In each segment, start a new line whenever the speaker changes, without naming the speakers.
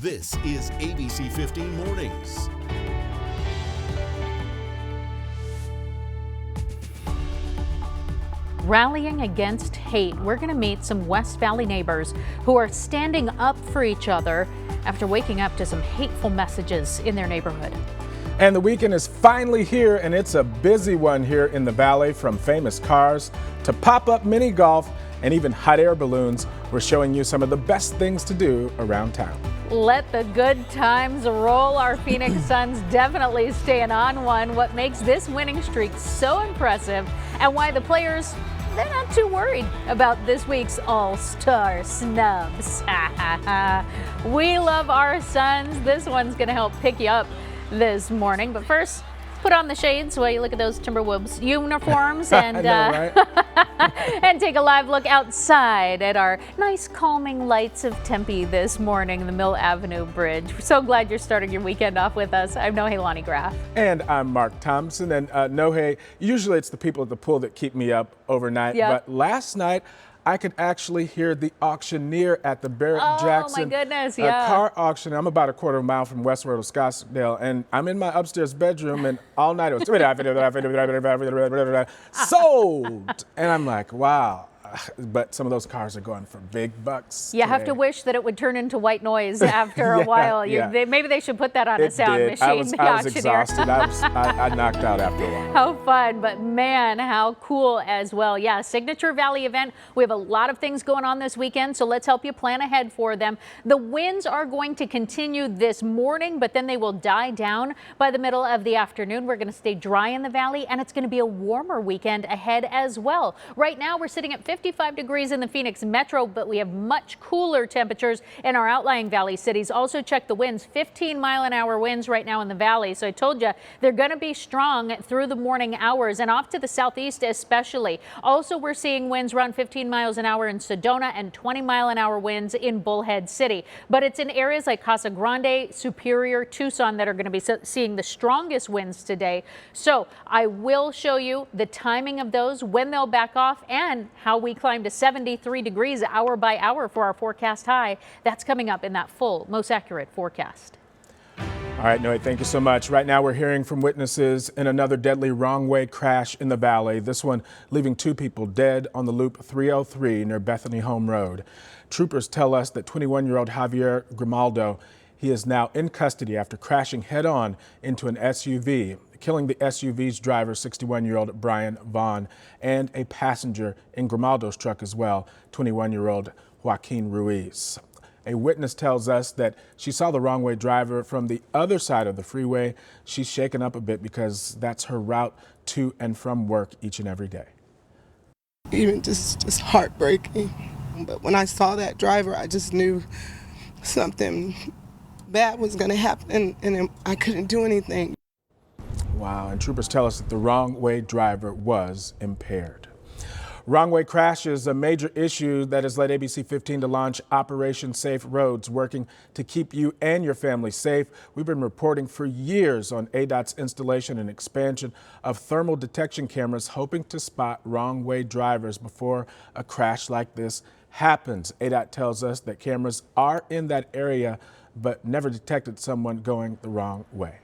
This is ABC15 Mornings.
Rallying against hate, we're going to meet some West Valley neighbors who are standing up for each other after waking up to some hateful messages in their neighborhood.
And the weekend is finally here, and it's a busy one here in the Valley. From famous cars to pop-up mini golf and even hot air balloons, we're showing you some of the best things to do around town.
Let the good times roll. Our Phoenix Suns definitely staying on one. What makes this winning streak so impressive, and why the players, they're not too worried about this week's all-star snubs. We love our Suns. This one's going to help pick you up this morning. But first, put on the shades while you look at those Timberwolves uniforms and,
I know, right?
and take a live look outside at our nice calming lights of Tempe this morning, the Mill Avenue Bridge. We're so glad you're starting your weekend off with us. I'm Nohelani Graff.
And I'm Mark Thompson. And Nohe, usually it's the people at the pool that keep me up overnight.
Yep.
But last night, I could actually hear the auctioneer at the Barrett-Jackson
my goodness, yeah.
car auction. I'm about a quarter of a mile from Westward of Scottsdale, and I'm in my upstairs bedroom, and all night it was sold. And I'm like, wow. But some of those cars are going for big bucks.
You have to wish that it would turn into white noise after a while. Maybe they should put that on a sound machine.
I was exhausted. I knocked out after a while.
How fun, but man, how cool as well. Yeah, Signature Valley event. We have a lot of things going on this weekend, so let's help you plan ahead for them. The winds are going to continue this morning, but then they will die down by the middle of the afternoon. We're going to stay dry in the valley, and it's going to be a warmer weekend ahead as well. Right now, we're sitting at 55 degrees in the Phoenix metro, but we have much cooler temperatures in our outlying valley cities. Also check the winds, 15-mile-an-hour winds right now in the valley. So I told you they're going to be strong through the morning hours and off to the southeast especially. Also, we're seeing winds around 15 miles an hour in Sedona and 20-mile-an-hour winds in Bullhead City. But it's in areas like Casa Grande, Superior, Tucson that are going to be seeing the strongest winds today. So I will show you the timing of those, when they'll back off, and how we climb to 73 degrees hour by hour for our forecast high. That's coming up in that full, most accurate forecast.
All right, Noe, thank you so much. Right now we're hearing from witnesses in another deadly wrong-way crash in the valley. This one leaving two people dead on the Loop 303 near Bethany Home Road. Troopers tell us that 21-year-old Javier Grimaldo, he is now in custody after crashing head-on into an SUV, killing the SUV's driver, 61-year-old Brian Vaughn, and a passenger in Grimaldo's truck as well, 21-year-old Joaquin Ruiz. A witness tells us that she saw the wrong-way driver from the other side of the freeway. She's shaken up a bit because that's her route to and from work each and every day.
Even just heartbreaking. But when I saw that driver, I just knew something bad was going to happen, and I couldn't do anything.
Wow, and troopers tell us that the wrong-way driver was impaired. Wrong-way crashes, a major issue that has led ABC 15 to launch Operation Safe Roads, working to keep you and your family safe. We've been reporting for years on ADOT's installation and expansion of thermal detection cameras, hoping to spot wrong-way drivers before a crash like this happens. ADOT tells us that cameras are in that area, but never detected someone going the wrong way.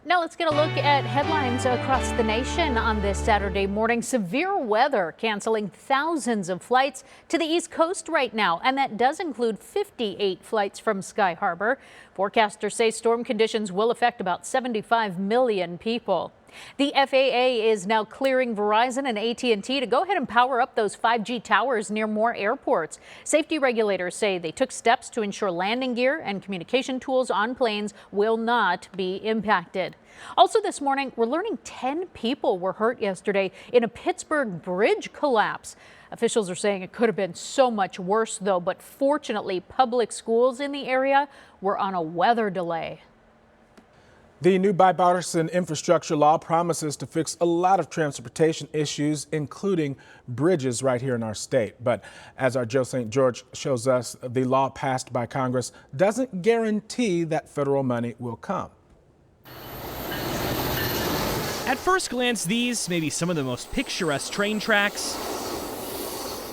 Now let's get a look at headlines across the nation on this Saturday morning. Severe weather canceling thousands of flights to the East Coast right now, and that does include 58 flights from Sky Harbor. Forecasters say storm conditions will affect about 75 million people. The FAA is now clearing Verizon and AT&T to go ahead and power up those 5G towers near more airports. Safety regulators say they took steps to ensure landing gear and communication tools on planes will not be impacted. Also this morning, we're learning 10 people were hurt yesterday in a Pittsburgh bridge collapse. Officials are saying it could have been so much worse, though, but fortunately, public schools in the area were on a weather delay.
The new Bipartisan Infrastructure Law promises to fix a lot of transportation issues, including bridges right here in our state. But as our Joe St. George shows us, the law passed by Congress doesn't guarantee that federal money will come.
At first glance, these may be some of the most picturesque train tracks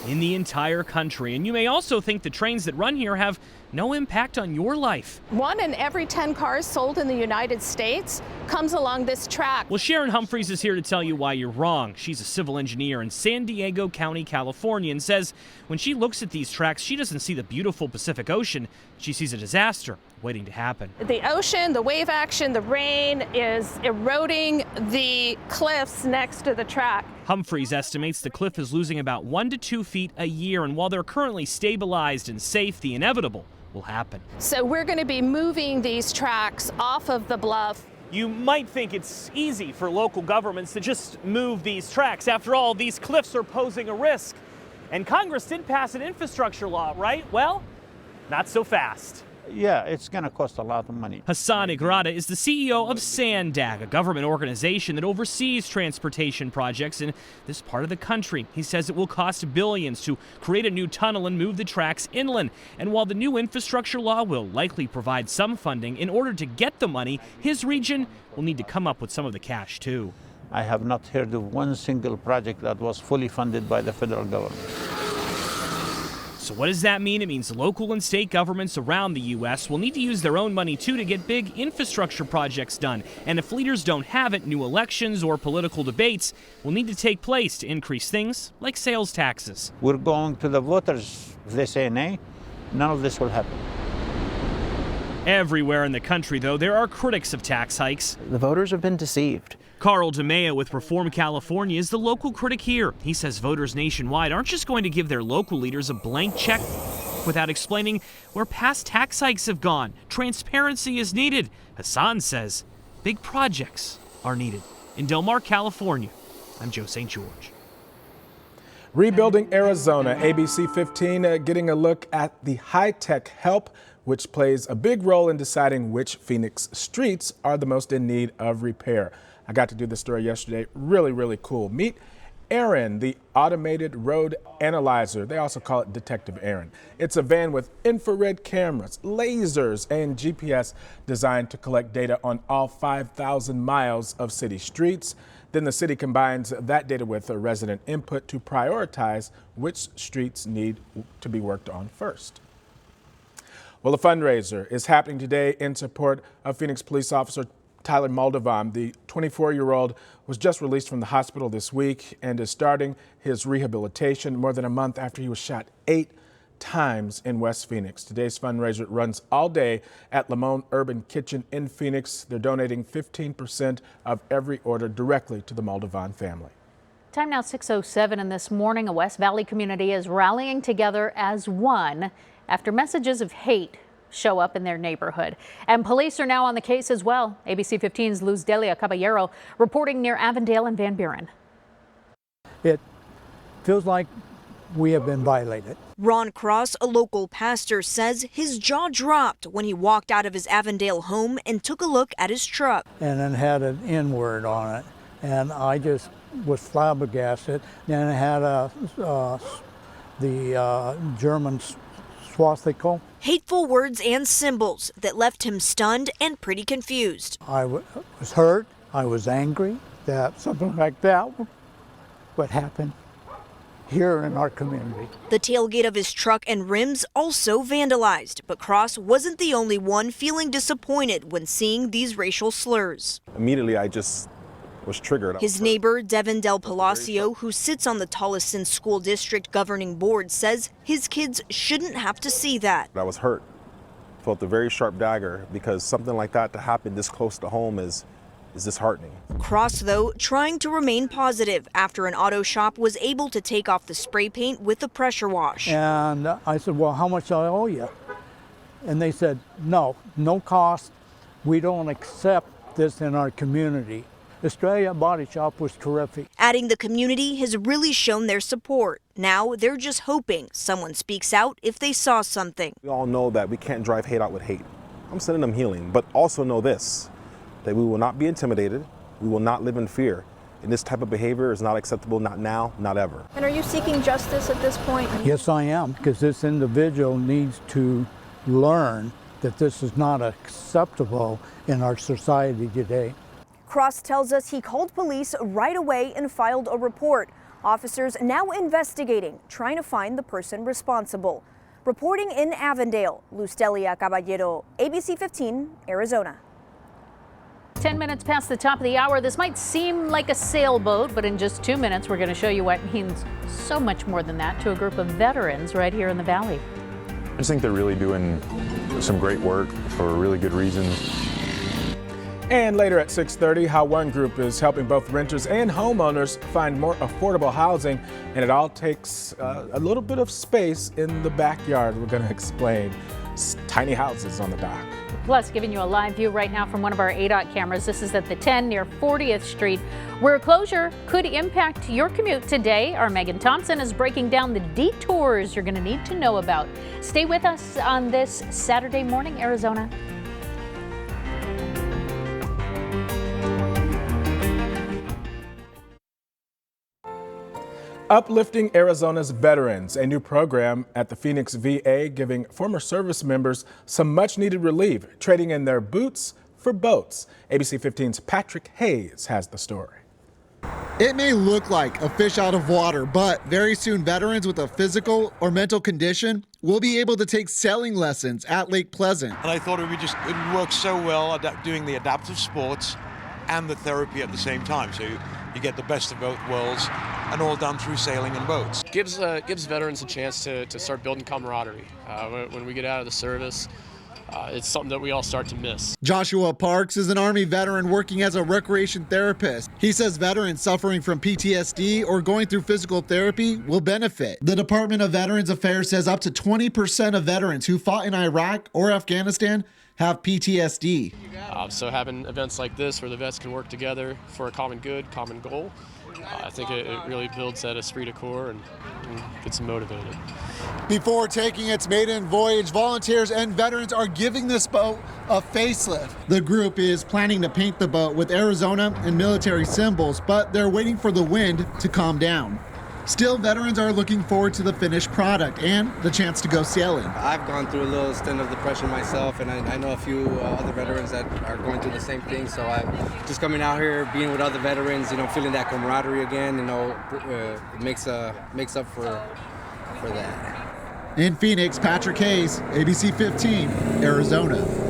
in the entire country. And you may also think the trains that run here have no impact on your life.
1 in every 10 cars sold in the United States comes along this track.
Well, Sharon Humphreys is here to tell you why you're wrong. She's a civil engineer in San Diego County, California, and says when she looks at these tracks, she doesn't see the beautiful Pacific Ocean. She sees a disaster waiting to happen.
The ocean, the wave action, the rain is eroding the cliffs next to the track.
Humphreys estimates the cliff is losing about 1 to 2 feet a year, and while they're currently stabilized and safe, the inevitable will happen.
So we're going to be moving these tracks off of the bluff.
You might think it's easy for local governments to just move these tracks. After all, these cliffs are posing a risk. And Congress did pass an infrastructure law, right? Well, not so fast.
Yeah, it's going to cost a lot of money.
Hassan Igrada is the CEO of SANDAG, a government organization that oversees transportation projects in this part of the country. He says it will cost billions to create a new tunnel and move the tracks inland. And while the new infrastructure law will likely provide some funding, in order to get the money, his region will need to come up with some of the cash too.
I have not heard of one single project that was fully funded by the federal government.
So what does that mean? It means local and state governments around the U.S. will need to use their own money, too, to get big infrastructure projects done. And if leaders don't have it, new elections or political debates will need to take place to increase things like sales taxes.
We're going to the voters. If they say nay, none of this will happen.
Everywhere in the country, though, there are critics of tax hikes.
The voters have been deceived.
Carl DeMeo with Reform California is the local critic here. He says voters nationwide aren't just going to give their local leaders a blank check without explaining where past tax hikes have gone. Transparency is needed. Hassan says big projects are needed. In Del Mar, California, I'm Joe St. George.
Rebuilding Arizona, ABC15 getting a look at the high-tech help which plays a big role in deciding which Phoenix streets are the most in need of repair. I got to do this story yesterday. Really, really cool. Meet Aaron, the automated road analyzer. They also call it Detective Aaron. It's a van with infrared cameras, lasers, and GPS designed to collect data on all 5,000 miles of city streets. Then the city combines that data with resident input to prioritize which streets need to be worked on first. Well, a fundraiser is happening today in support of Phoenix police officer Tyler Moldovan. The 24-year-old was just released from the hospital this week and is starting his rehabilitation more than a month after he was shot 8 times in West Phoenix. Today's fundraiser runs all day at Lamone Urban Kitchen in Phoenix. They're donating 15% of every order directly to the Moldovan family.
Time now 6:07, and this morning a West Valley community is rallying together as one after messages of hate show up in their neighborhood. And police are now on the case as well. ABC 15's Luz Delia Caballero reporting near Avondale and Van Buren.
It feels like we have been violated.
Ron Cross, a local pastor, says his jaw dropped when he walked out of his Avondale home and took a look at his truck.
And then had an N-word on it. And I just was flabbergasted. Then it had the German swastika.
Hateful words and symbols that left him stunned and pretty confused.
I was hurt. I was angry that something like that would happen here in our community.
The tailgate of his truck and rims also vandalized, but Cross wasn't the only one feeling disappointed when seeing these racial slurs.
Immediately, I just was triggered.
His neighbor, Devin Del Palacio, who sits on the Tolleson School District governing board, says his kids shouldn't have to see that.
I was hurt, felt a very sharp dagger, because something like that to happen this close to home is disheartening.
Cross, though, trying to remain positive after an auto shop was able to take off the spray paint with the pressure wash.
And I said, well, how much do I owe you? And they said, no cost. We don't accept this in our community. Australia Body Shop was terrific.
Adding the community has really shown their support. Now they're just hoping someone speaks out if they saw something.
We all know that we can't drive hate out with hate. I'm sending them healing, but also know this, that we will not be intimidated. We will not live in fear. And this type of behavior is not acceptable, not now, not ever.
And are you seeking justice at this point?
Yes, I am, because this individual needs to learn that this is not acceptable in our society today.
Cross tells us he called police right away and filed a report. Officers now investigating, trying to find the person responsible. Reporting in Avondale, Lustelia Caballero, ABC 15, Arizona.
10 minutes past the top of the hour. This might seem like a sailboat, but in just 2 minutes, we're going to show you what means so much more than that to a group of veterans right here in the Valley.
I just think they're really doing some great work for really good reasons.
And later at 6:30, how one group is helping both renters and homeowners find more affordable housing, and it all takes a little bit of space in the backyard. We're going to explain. Tiny houses on the dock.
Plus, giving you a live view right now from one of our ADOT cameras. This is at the 10 near 40th Street, where a closure could impact your commute today. Our Megan Thompson is breaking down the detours you're going to need to know about. Stay with us on this Saturday morning, Arizona.
Uplifting Arizona's Veterans, a new program at the Phoenix VA giving former service members some much-needed relief, trading in their boots for boats. ABC 15's Patrick Hayes has the story.
It may look like a fish out of water, but very soon veterans with a physical or mental condition will be able to take sailing lessons at Lake Pleasant.
And I thought it would work so well doing the adaptive sports and the therapy at the same time. So you get the best of both worlds, and all done through sailing and boats.
Gives veterans a chance to start building camaraderie. When we get out of the service, it's something that we all start to miss.
Joshua Parks is an Army veteran working as a recreation therapist. He says veterans suffering from PTSD or going through physical therapy will benefit. The Department of Veterans Affairs says up to 20% of veterans who fought in Iraq or Afghanistan have PTSD.
So having events like this where the vets can work together for a common good, common goal, I think it really builds that esprit de corps and gets them motivated.
Before taking its maiden voyage, volunteers and veterans are giving this boat a facelift. The group is planning to paint the boat with Arizona and military symbols, but they're waiting for the wind to calm down. Still, veterans are looking forward to the finished product and the chance to go sailing.
I've gone through a little stint of depression myself, and I know a few other veterans that are going through the same thing. So I'm just coming out here, being with other veterans, feeling that camaraderie again, it makes up for that.
In Phoenix, Patrick Hayes, ABC 15, Arizona.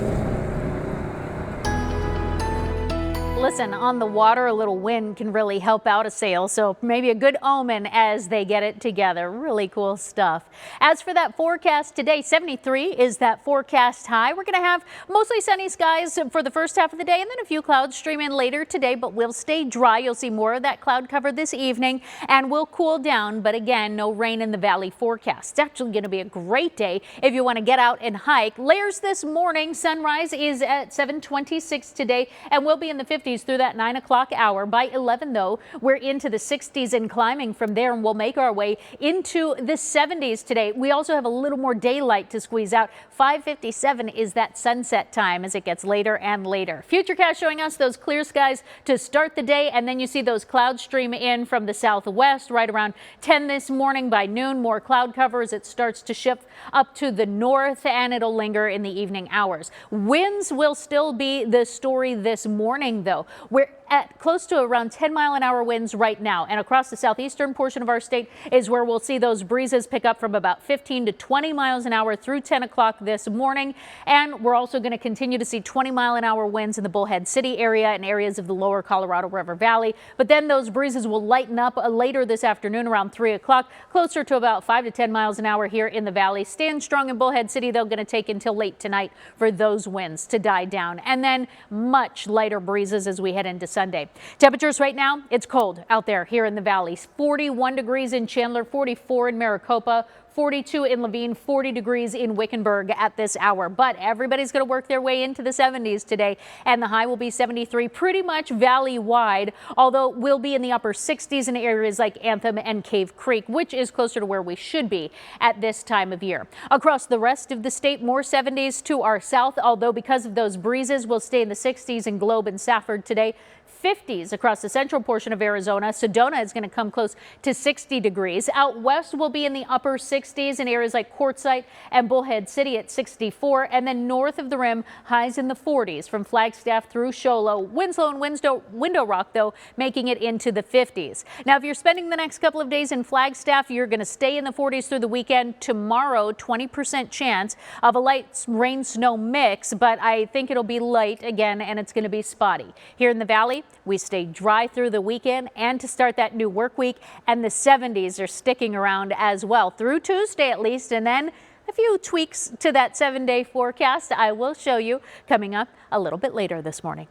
Listen, on the water, a little wind can really help out a sail, so maybe a good omen as they get it together. Really cool stuff. As for that forecast today, 73 is that forecast high. We're going to have mostly sunny skies for the first half of the day, and then a few clouds stream in later today, but we'll stay dry. You'll see more of that cloud cover this evening, and we'll cool down, but again, no rain in the valley forecast. It's actually going to be a great day if you want to get out and hike. Layers this morning. Sunrise is at 7:26 today, and we'll be in the 50s through that 9 o'clock hour. By 11, though, we're into the 60s and climbing from there, and we'll make our way into the 70s today. We also have a little more daylight to squeeze out. 5:57 is that sunset time as it gets later and later. Futurecast showing us those clear skies to start the day, and then you see those clouds stream in from the southwest right around 10 this morning. By noon, more cloud cover as it starts to shift up to the north, and it'll linger in the evening hours. Winds will still be the story this morning, though. We're at close to around 10-mile-an-hour winds right now, and across the southeastern portion of our state is where we'll see those breezes pick up from about 15 to 20 miles an hour through 10 o'clock this morning. And we're also going to continue to see 20-mile-an-hour winds in the Bullhead City area and areas of the lower Colorado River Valley. But then those breezes will lighten up later this afternoon around 3 o'clock, closer to about 5 to 10 miles an hour here in the valley. Staying strong in Bullhead City, they're going to take until late tonight for those winds to die down, and then much lighter breezes as we head into Sunday. Temperatures right now, it's cold out there here in the valley. 41 degrees in Chandler, 44 in Maricopa, 42 in Levine, 40 degrees in Wickenburg at this hour. But everybody's going to work their way into the 70s today, and the high will be 73 pretty much valley-wide, although we'll be in the upper 60s in areas like Anthem and Cave Creek, which is closer to where we should be at this time of year. Across the rest of the state, more 70s to our south, although because of those breezes, we'll stay in the 60s in Globe and Safford today. 50s across the central portion of Arizona. Sedona is going to come close to 60 degrees. Out west will be in the upper 60s. 60s in areas like Quartzsite and Bullhead City at 64. And then north of the rim, highs in the 40s from Flagstaff through Show Low. Winslow and Window Rock, though, making it into the 50s. Now, if you're spending the next couple of days in Flagstaff, you're going to stay in the 40s through the weekend. Tomorrow, 20% chance of a light rain-snow mix, but I think it'll be light again, and it's going to be spotty. Here in the valley, we stay dry through the weekend and to start that new work week, and the 70s are sticking around as well through Tuesday at least, and then a few tweaks to that 7-day forecast I will show you coming up a little bit later this morning.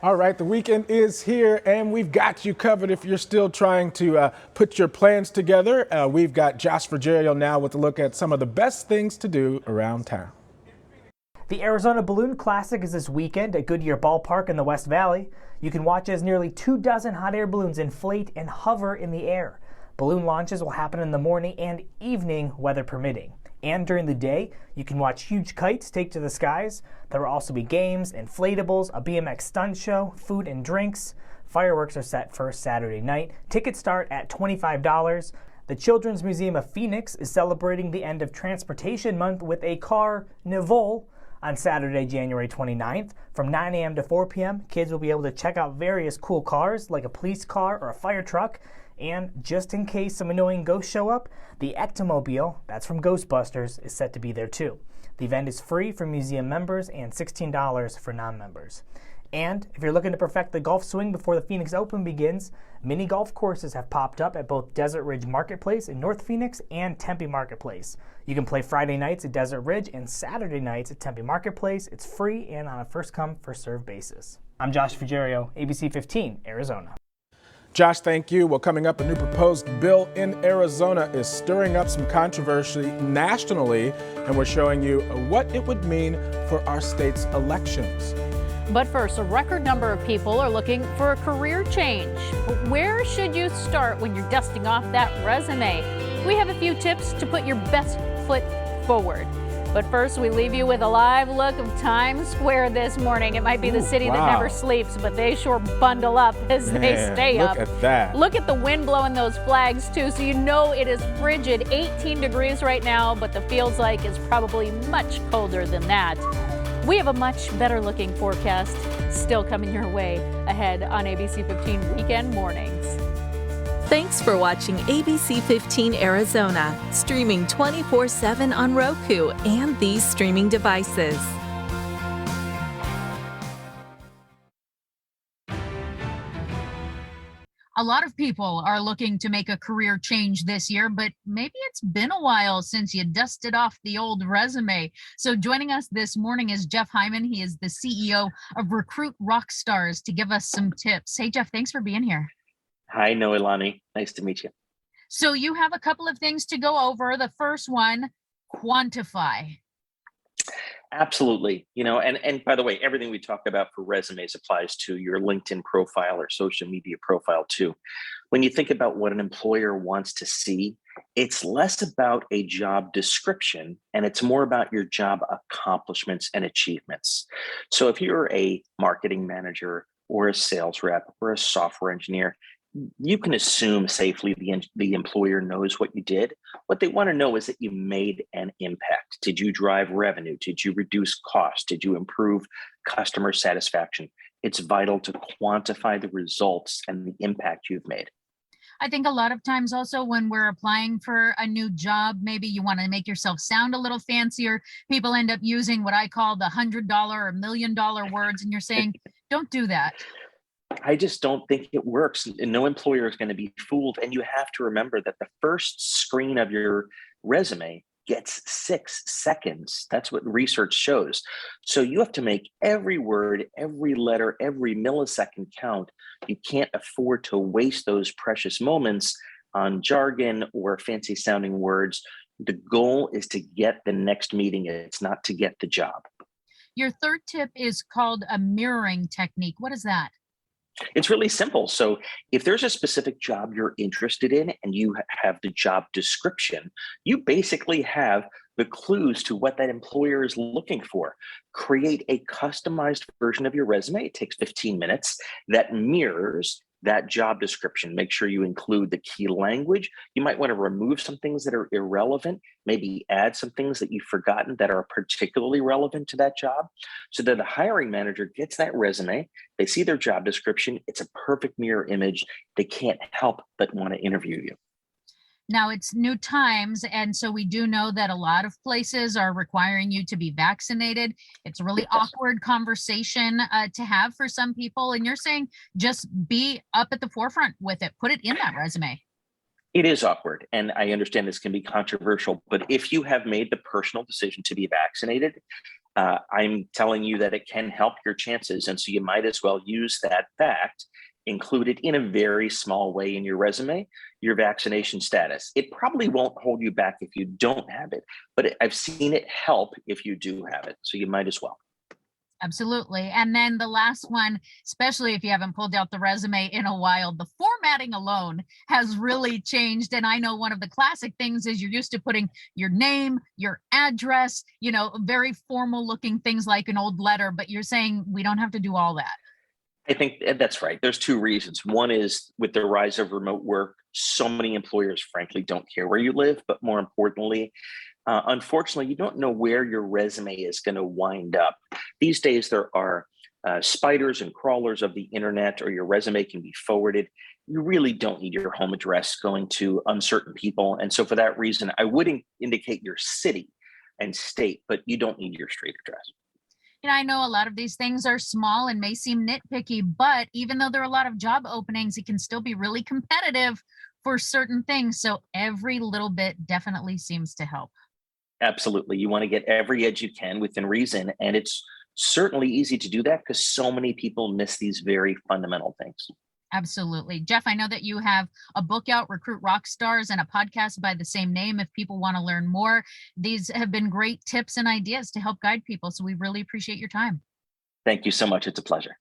All right, the weekend is here, and we've got you covered if you're still trying to put your plans together. We've got Josh Frigerio now with a look at some of the best things to do around town.
The Arizona Balloon Classic is this weekend at Goodyear Ballpark in the West Valley. You can watch as nearly 24 hot air balloons inflate and hover in the air. Balloon launches will happen in the morning and evening, weather permitting. And during the day, you can watch huge kites take to the skies. There will also be games, inflatables, a BMX stunt show, food and drinks. Fireworks are set for Saturday night. Tickets start at $25. The Children's Museum of Phoenix is celebrating the end of Transportation Month with a carnival on Saturday, January 29th. From 9 a.m. to 4 p.m., kids will be able to check out various cool cars like a police car or a fire truck. And just in case some annoying ghosts show up, the Ectomobile, that's from Ghostbusters, is set to be there too. The event is free for museum members and $16 for non-members. And if you're looking to perfect the golf swing before the Phoenix Open begins, mini golf courses have popped up at both Desert Ridge Marketplace in North Phoenix and Tempe Marketplace. You can play Friday nights at Desert Ridge and Saturday nights at Tempe Marketplace. It's free and on a first-come, first-served basis. I'm Josh Frigerio, ABC 15, Arizona.
Josh, thank you. Well, coming up, a new proposed bill in Arizona is stirring up some controversy nationally, and we're showing you what it would mean for our state's elections.
But first, a record number of people are looking for a career change. Where should you start when you're dusting off that resume? We have a few tips to put your best foot forward. But first, we leave you with a live look of Times Square this morning. It might be the city that never sleeps, but they sure bundle up as they stay up.
Look at that.
Look at the wind blowing those flags, too, so you know it is frigid. 18 degrees right now, but the feels like it's probably much colder than that. We have a much better looking forecast still coming your way ahead on ABC 15 Weekend Mornings.
Thanks for watching ABC 15 Arizona, streaming 24/7 on Roku and these streaming devices.
A lot of people are looking to make a career change this year, but maybe it's been a while since you dusted off the old resume. So joining us this morning is Jeff Hyman. He is the CEO of Recruit Rockstars to give us some tips. Hey, Jeff, thanks for being here.
Hi, Noelani. Nice to meet you.
So you have a couple of things to go over. The first one, quantify.
Absolutely. And by the way, everything we talk about for resumes applies to your LinkedIn profile or social media profile too. When you think about what an employer wants to see, it's less about a job description and it's more about your job accomplishments and achievements. So if you're a marketing manager or a sales rep or a software engineer, you can assume safely the employer knows what you did. What they want to know is that you made an impact. Did you drive revenue? Did you reduce costs? Did you improve customer satisfaction? It's vital to quantify the results and the impact you've made.
I think a lot of times also when we're applying for a new job, maybe you want to make yourself sound a little fancier. People end up using what I call the $100 or $1 million words, and you're saying, don't do that.
I just don't think it works. And no employer is going to be fooled. And you have to remember that the first screen of your resume gets 6 seconds. That's what research shows. So you have to make every word, every letter, every millisecond count. You can't afford to waste those precious moments on jargon or fancy sounding words. The goal is to get the next meeting. It's not to get the job.
Your third tip is called a mirroring technique. What is that?
It's really simple. So if there's a specific job you're interested in and you have the job description, you basically have the clues to what that employer is looking for. Create a customized version of your resume. It takes 15 minutes that mirrors that job description. Make sure you include the key language. You might want to remove some things that are irrelevant, maybe add some things that you've forgotten that are particularly relevant to that job, so that the hiring manager gets that resume, they see their job description, it's a perfect mirror image. They can't help but want to interview you.
Now it's new times, and so we do know that a lot of places are requiring you to be vaccinated. It's a really awkward conversation to have for some people, and you're saying just be up at the forefront with it. Put it in that resume.
It is awkward, and I understand this can be controversial, but if you have made the personal decision to be vaccinated, I'm telling you that it can help your chances, and so you might as well use that fact, include it in a very small way in your resume, your vaccination status. It probably won't hold you back if you don't have it, but I've seen it help if you do have it, so you might as well.
Absolutely. And then the last one, especially if you haven't pulled out the resume in a while, the formatting alone has really changed. And I know one of the classic things is you're used to putting your name, your address, very formal looking things like an old letter, but you're saying we don't have to do all that.
I think that's right. There's two reasons. One is with the rise of remote work, so many employers, frankly, don't care where you live, but more importantly, unfortunately, you don't know where your resume is going to wind up. These days, there are spiders and crawlers of the internet, or your resume can be forwarded. You really don't need your home address going to uncertain people. And so for that reason, I would indicate your city and state, but you don't need your street address.
I know a lot of these things are small and may seem nitpicky, but even though there are a lot of job openings, it can still be really competitive for certain things. So every little bit definitely seems to help.
Absolutely. You want to get every edge you can within reason. And it's certainly easy to do that because so many people miss these very fundamental things.
Absolutely. Jeff, I know that you have a book out, Recruit Rock Stars, and a podcast by the same name if people want to learn more. These have been great tips and ideas to help guide people. So we really appreciate your time.
Thank you so much. It's a pleasure.